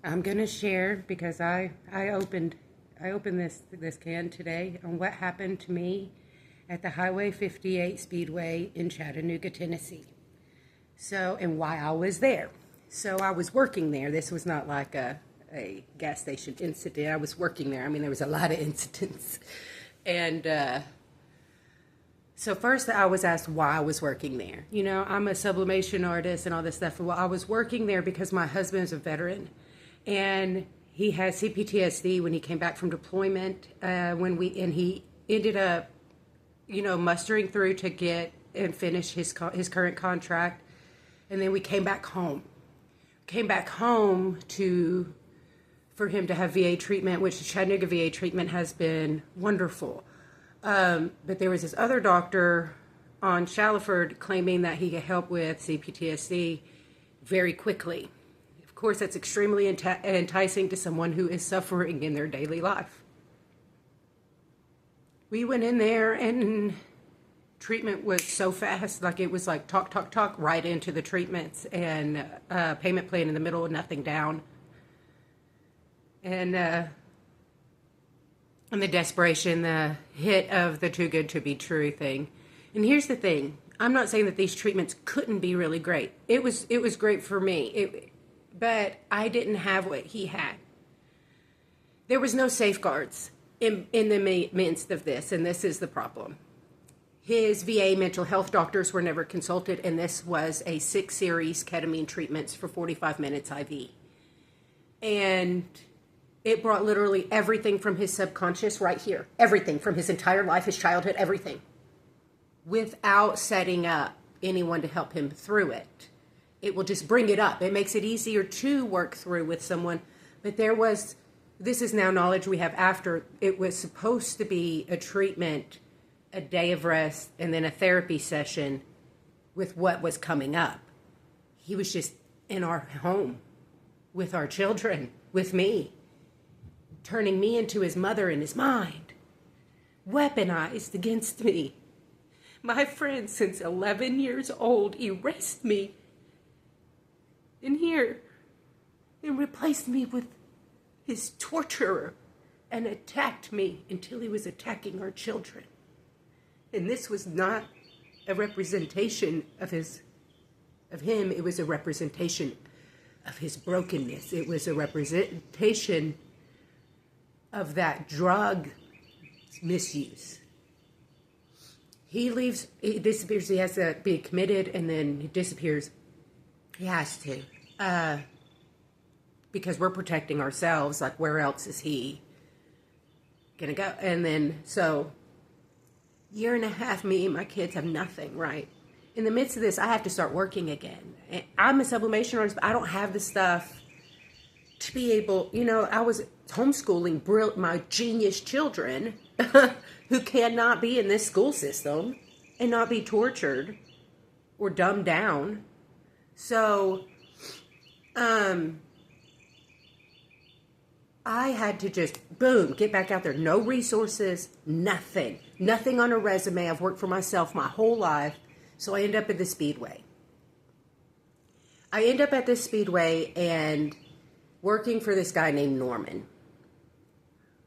I'm gonna share because I opened this can today on what happened to me at the Hwy58 Speedway in Chattanooga, Tennessee. So, and why I was there. So I was working there. This was not like a gas station incident. I was working there. I mean, there was a lot of incidents. And so first I was asked why I was working there. You know, I'm a sublimation artist and all this stuff. Well, I was working there because my husband is a veteran. And he had CPTSD when he came back from deployment. He ended up, mustering through to get and finish his current contract, and then we came back home. Came back home for him to have VA treatment, which the Chattanooga VA treatment has been wonderful. But there was this other doctor on Shallowford claiming that he could help with CPTSD very quickly. Of course, that's extremely enticing to someone who is suffering in their daily life. We went in there and treatment was so fast, like it was like talk, right into the treatments and payment plan in the middle with nothing down. And the desperation, the hit of the too good to be true thing. And here's the thing. I'm not saying that these treatments couldn't be really great. It was great for me. But I didn't have what he had. There was no safeguards in the midst of this, and this is the problem. His VA mental health doctors were never consulted, and this was a 6-series ketamine treatments for 45 minutes IV. And it brought literally everything from his subconscious right here. Everything from his entire life, his childhood, everything. Without setting up anyone to help him through it. It will just bring it up. It makes it easier to work through with someone. But this is now knowledge we have after. It was supposed to be a treatment, a day of rest, and then a therapy session with what was coming up. He was just in our home with our children, with me, turning me into his mother in his mind, weaponized against me. My friend, since 11 years old, erased me in here and replaced me with his torturer and attacked me until he was attacking our children. And this was not a representation of him. It was a representation of his brokenness. It was a representation of that drug misuse. He disappears, he has to be committed, and then he disappears. He has to. Because we're protecting ourselves, like where else is he gonna go? And then, so, 1.5 years, me and my kids have nothing, right? In the midst of this, I have to start working again. And I'm a sublimation artist, but I don't have the stuff to be able, I was homeschooling my genius children who cannot be in this school system and not be tortured or dumbed down. So, I had to just, boom, get back out there. No resources, nothing. Nothing on a resume. I've worked for myself my whole life. So I end up at the Speedway. I end up at this Speedway and working for this guy named Norman.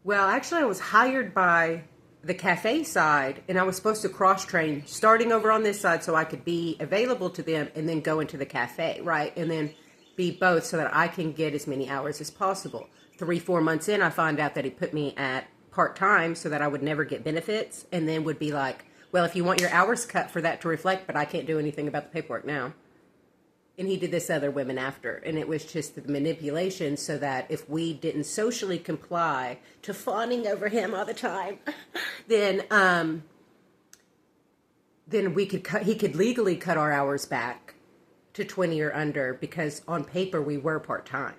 Well, actually, I was hired by the cafe side, and I was supposed to cross-train, starting over on this side so I could be available to them and then go into the cafe, right? And then be both so that I can get as many hours as possible. 3-4 months in, I found out that he put me at part-time so that I would never get benefits, and then would be like, well, if you want your hours cut for that to reflect, but I can't do anything about the paperwork now. And he did this to other women after, and it was just the manipulation so that if we didn't socially comply to fawning over him all the time, then he could legally cut our hours back to 20 or under, because on paper we were part-time.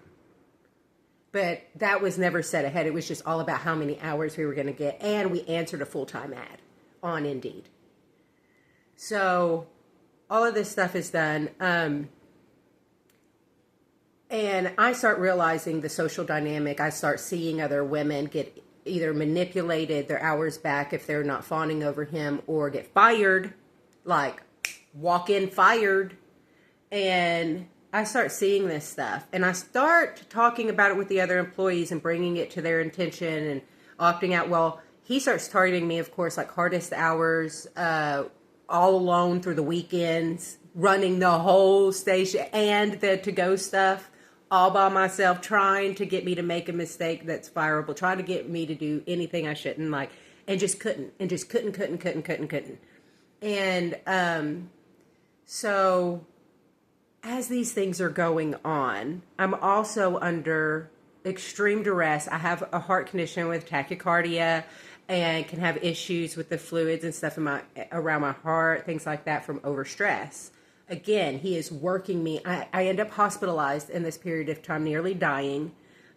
But that was never set ahead. It was just all about how many hours we were going to get, and we answered a full-time ad on Indeed. So all of this stuff is done. And I start realizing the social dynamic. I start seeing other women get either manipulated their hours back if they're not fawning over him, or get fired, like walk in fired. And I start seeing this stuff, and I start talking about it with the other employees and bringing it to their attention and opting out. Well, he starts targeting me, of course, like hardest hours, all alone through the weekends, running the whole station and the to-go stuff all by myself, trying to get me to make a mistake that's fireable, trying to get me to do anything I shouldn't, like, and just couldn't. And so as these things are going on, I'm also under extreme duress. I have a heart condition with tachycardia and can have issues with the fluids and stuff around my heart, things like that from overstress. Again, he is working me. I end up hospitalized in this period of time, nearly dying.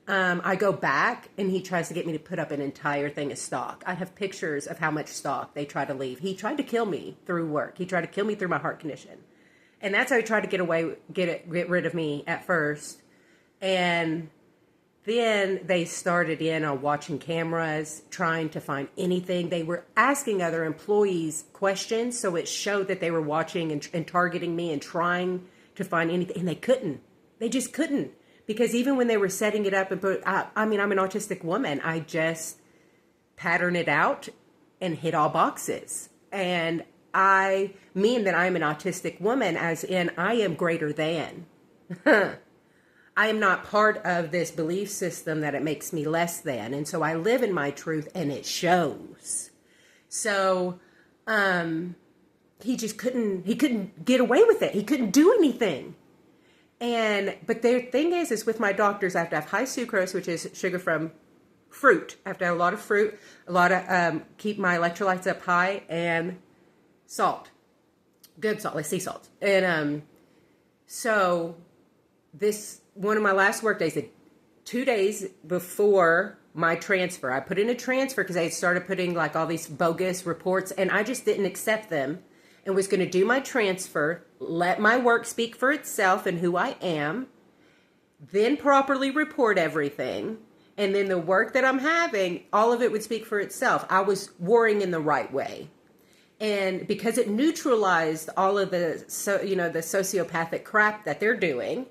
I go back, and he tries to get me to put up an entire thing of stock. I have pictures of how much stock they try to leave. He tried to kill me through work. He tried to kill me through my heart condition. And that's how he tried to get rid of me at first. And then they started in on watching cameras, trying to find anything. They were asking other employees questions, so it showed that they were watching and targeting me and trying to find anything. And they couldn't. They just couldn't. Because even when they were setting it up and I'm an autistic woman. I just pattern it out and hit all boxes. And I mean that I'm an autistic woman, as in I am greater than. I am not part of this belief system that it makes me less than. And so I live in my truth, and it shows. So he couldn't get away with it. He couldn't do anything. But the thing is with my doctors, I have to have high sucrose, which is sugar from fruit. I have to have a lot of fruit, keep my electrolytes up high, and salt, good salt, like sea salt. And so this, one of my last work days, 2 days before my transfer, I put in a transfer because I started putting like all these bogus reports, and I just didn't accept them, and was going to do my transfer, let my work speak for itself and who I am, then properly report everything, and then the work that I'm having, all of it would speak for itself. I was worrying in the right way. And because it neutralized all of the sociopathic crap that they're doing,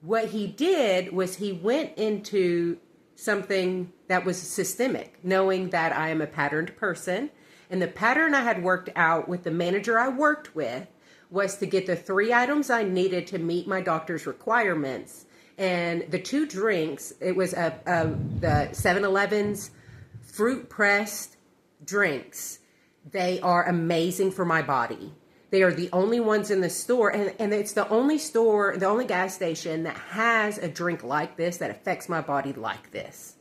what he did was he went into something that was systemic, knowing that I am a patterned person. And the pattern I had worked out with the manager I worked with was to get the 3 items I needed to meet my doctor's requirements. And the 2 drinks, it was the 7-Eleven's fruit pressed drinks. They are amazing for my body. They are the only ones in the store, and it's the only gas station that has a drink like this that affects my body like this.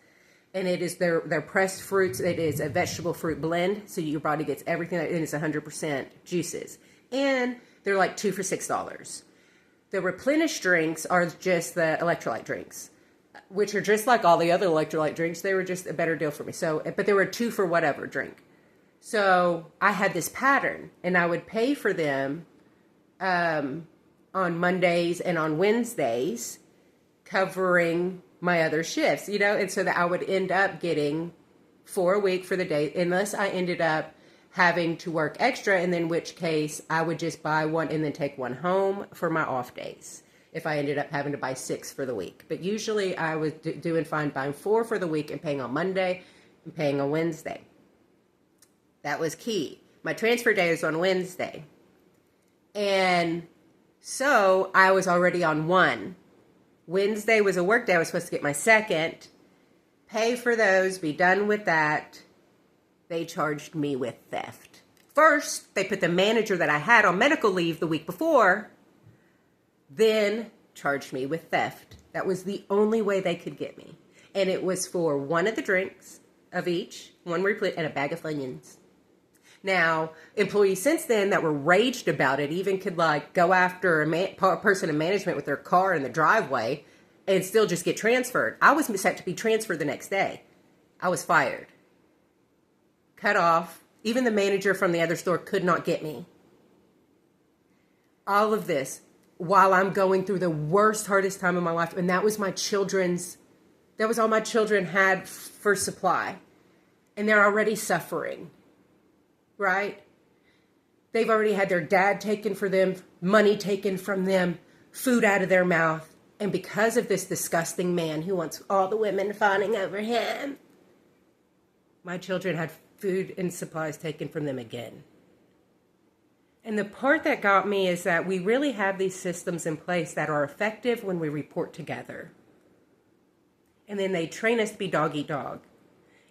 And it is their pressed fruits. It is a vegetable fruit blend, so your body gets everything, and it's 100% juices. And they're like 2 for $6. The replenished drinks are just the electrolyte drinks, which are just like all the other electrolyte drinks. They were just a better deal for me. But they were 2 for whatever drink. So I had this pattern, and I would pay for them on Mondays and on Wednesdays, covering my other shifts, and so that I would end up getting 4 a week for the day, unless I ended up having to work extra, and in which case I would just buy one and then take one home for my off days if I ended up having to buy 6 for the week. But usually I was doing fine buying 4 for the week and paying on Monday and paying on Wednesday. That was key. My transfer day was on Wednesday. And so I was already on 1. Wednesday was a work day. I was supposed to get my 2nd, pay for those, be done with that. They charged me with theft. First, they put the manager that I had on medical leave the week before, then charged me with theft. That was the only way they could get me. And it was for 1 of the drinks of each, 1 replete, and a bag of Funyuns. Now, employees since then that were raged about it even could go after a person in management with their car in the driveway and still just get transferred. I was set to be transferred the next day. I was fired. Cut off. Even the manager from the other store could not get me. All of this while I'm going through the worst, hardest time of my life. And that was that was all my children had for supply. And they're already suffering. Right? They've already had their dad taken from them, money taken from them, food out of their mouth. And because of this disgusting man who wants all the women fawning over him, my children had food and supplies taken from them again. And the part that got me is that we really have these systems in place that are effective when we report together. And then they train us to be dog eat dog.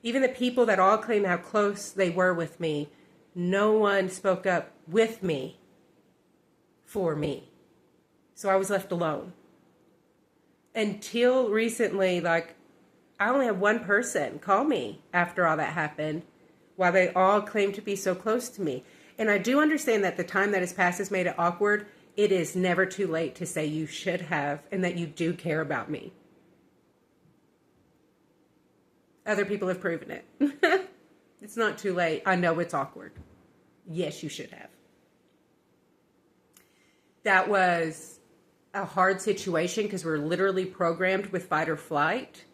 Even the people that all claim how close they were with me, no one spoke up with me for me. So I was left alone. Until recently, like, I only had one person call me after all that happened, while they all claim to be so close to me. And I do understand that the time that has passed has made it awkward. It is never too late to say you should have and that you do care about me. Other people have proven it. It's not too late. I know it's awkward. Yes, you should have. That was a hard situation because we're literally programmed with fight or flight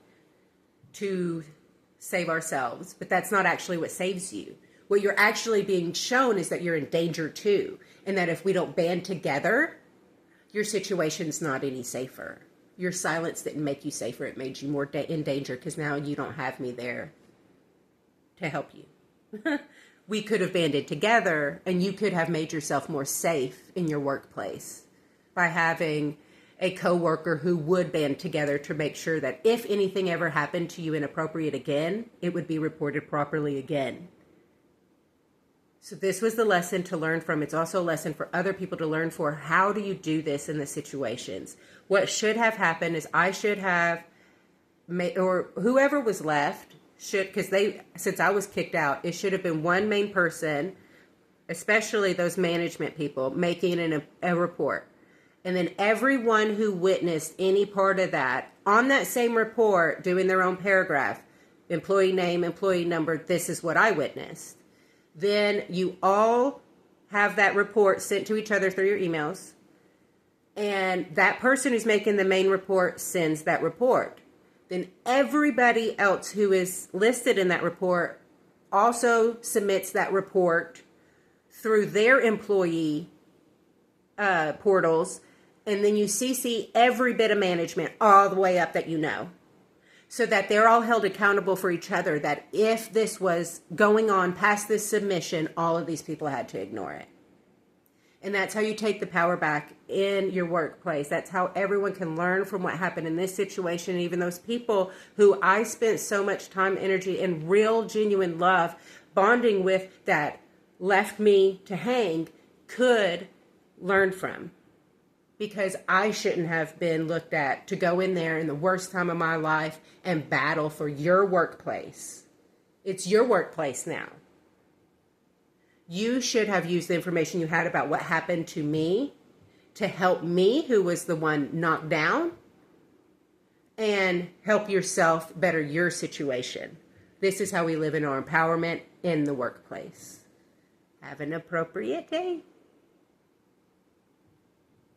to save ourselves. But that's not actually what saves you. What you're actually being shown is that you're in danger too. And that if we don't band together, your situation's not any safer. Your silence didn't make you safer. It made you more in danger because now you don't have me there to help you. We could have banded together and you could have made yourself more safe in your workplace by having a coworker who would band together to make sure that if anything ever happened to you inappropriate again, it would be reported properly again. So this was the lesson to learn from. It's also a lesson for other people to learn for. How do you do this in the situations? What should have happened is I should have made, or whoever was left should, because since I was kicked out, it should have been one main person, especially those management people, making a report. And then everyone who witnessed any part of that, on that same report, doing their own paragraph, employee name, employee number, this is what I witnessed. Then you all have that report sent to each other through your emails. And that person who's making the main report sends that report. Then everybody else who is listed in that report also submits that report through their employee portals. And then you CC every bit of management all the way up that you know. So that they're all held accountable for each other, that if this was going on past this submission, all of these people had to ignore it. And that's how you take the power back in your workplace. That's how everyone can learn from what happened in this situation. Even those people who I spent so much time, energy, and real, genuine love bonding with that left me to hang could learn from. Because I shouldn't have been looked at to go in there in the worst time of my life and battle for your workplace. It's your workplace now. You should have used the information you had about what happened to me to help me, who was the one knocked down, and help yourself better your situation. This is how we live in our empowerment in the workplace. Have an appropriate day.